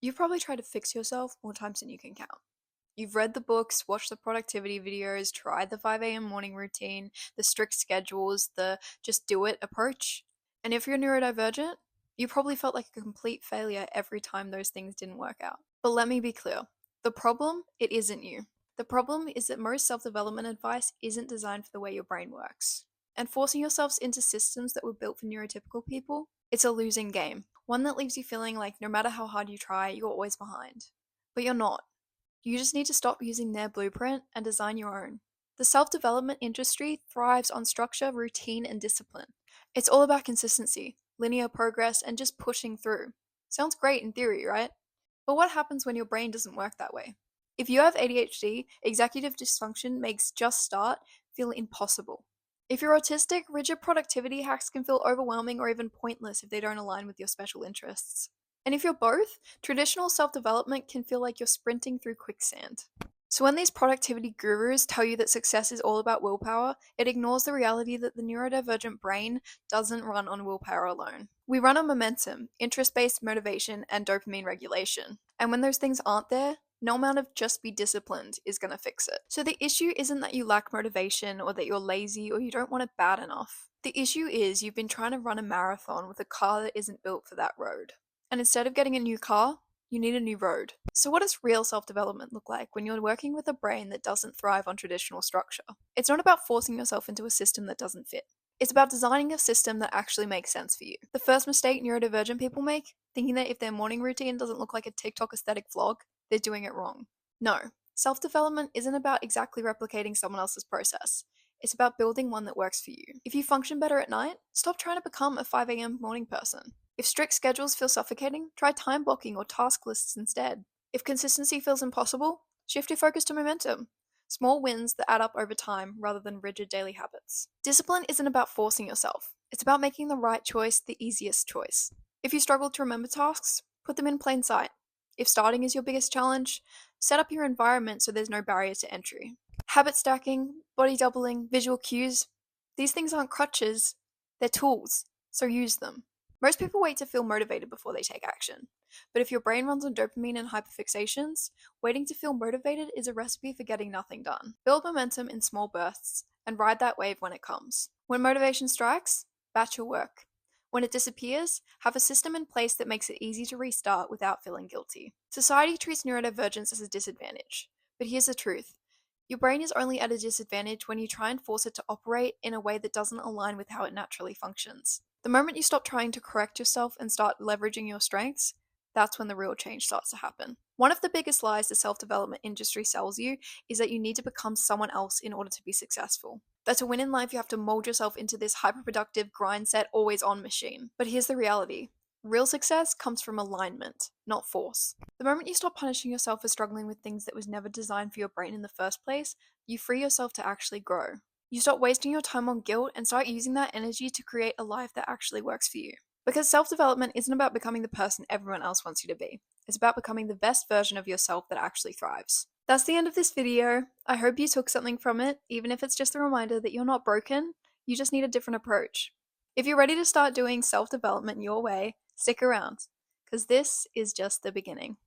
You've probably tried to fix yourself more times than you can count. You've read the books, watched the productivity videos, tried the 5 a.m. morning routine, the strict schedules, the just do it approach. And if you're neurodivergent, you probably felt like a complete failure every time those things didn't work out. But let me be clear, the problem, it isn't you. The problem is that most self development advice isn't designed for the way your brain works. And forcing yourselves into systems that were built for neurotypical people, it's a losing game. One that leaves you feeling like no matter how hard you try, you're always behind. But you're not. You just need to stop using their blueprint and design your own. The self development industry thrives on structure, routine, and discipline. It's all about consistency, linear progress, and just pushing through. Sounds great in theory, right? But what happens when your brain doesn't work that way? If you have ADHD, executive dysfunction makes just start feel impossible. If you're autistic, rigid productivity hacks can feel overwhelming or even pointless if they don't align with your special interests. And if you're both, traditional self development can feel like you're sprinting through quicksand. So, when these productivity gurus tell you that success is all about willpower, it ignores the reality that the neurodivergent brain doesn't run on willpower alone. We run on momentum, interest based motivation, and dopamine regulation. And when those things aren't there, no amount of just be disciplined is going to fix it. So, the issue isn't that you lack motivation or that you're lazy or you don't want it bad enough. The issue is you've been trying to run a marathon with a car that isn't built for that road. And instead of getting a new car, you need a new road. So, what does real self development look like when you're working with a brain that doesn't thrive on traditional structure? It's not about forcing yourself into a system that doesn't fit. It's about designing a system that actually makes sense for you. The first mistake neurodivergent people make, thinking that if their morning routine doesn't look like a TikTok aesthetic vlog, they're doing it wrong. No, self development isn't about exactly replicating someone else's process. It's about building one that works for you. If you function better at night, stop trying to become a 5 a.m. morning person. If strict schedules feel suffocating, try time blocking or task lists instead. If consistency feels impossible, shift your focus to momentum. Small wins that add up over time rather than rigid daily habits. Discipline isn't about forcing yourself, it's about making the right choice the easiest choice. If you struggle to remember tasks, put them in plain sight. If starting is your biggest challenge, set up your environment so there's no barrier to entry. Habit stacking, body doubling, visual cues, these things aren't crutches, they're tools, so use them. Most people wait to feel motivated before they take action. But if your brain runs on dopamine and hyperfixations, waiting to feel motivated is a recipe for getting nothing done. Build momentum in small bursts and ride that wave when it comes. When motivation strikes, batch your work. When it disappears, have a system in place that makes it easy to restart without feeling guilty. Society treats neurodivergence as a disadvantage. But here's the truth. Your brain is only at a disadvantage when you try and force it to operate in a way that doesn't align with how it naturally functions. The moment you stop trying to correct yourself and start leveraging your strengths, that's when the real change starts to happen. One of the biggest lies the self development industry sells you is that you need to become someone else in order to be successful. That to win in life, you have to mold yourself into this hyperproductive, grind set, always on machine. But here's the reality. Real success comes from alignment, not force. The moment you stop punishing yourself for struggling with things that was never designed for your brain in the first place, you free yourself to actually grow. You stop wasting your time on guilt and start using that energy to create a life that actually works for you. Because self development isn't about becoming the person everyone else wants you to be, it's about becoming the best version of yourself that actually thrives. That's the end of this video. I hope you took something from it, even if it's just a reminder that you're not broken, you just need a different approach. If you're ready to start doing self development your way, stick around, because this is just the beginning.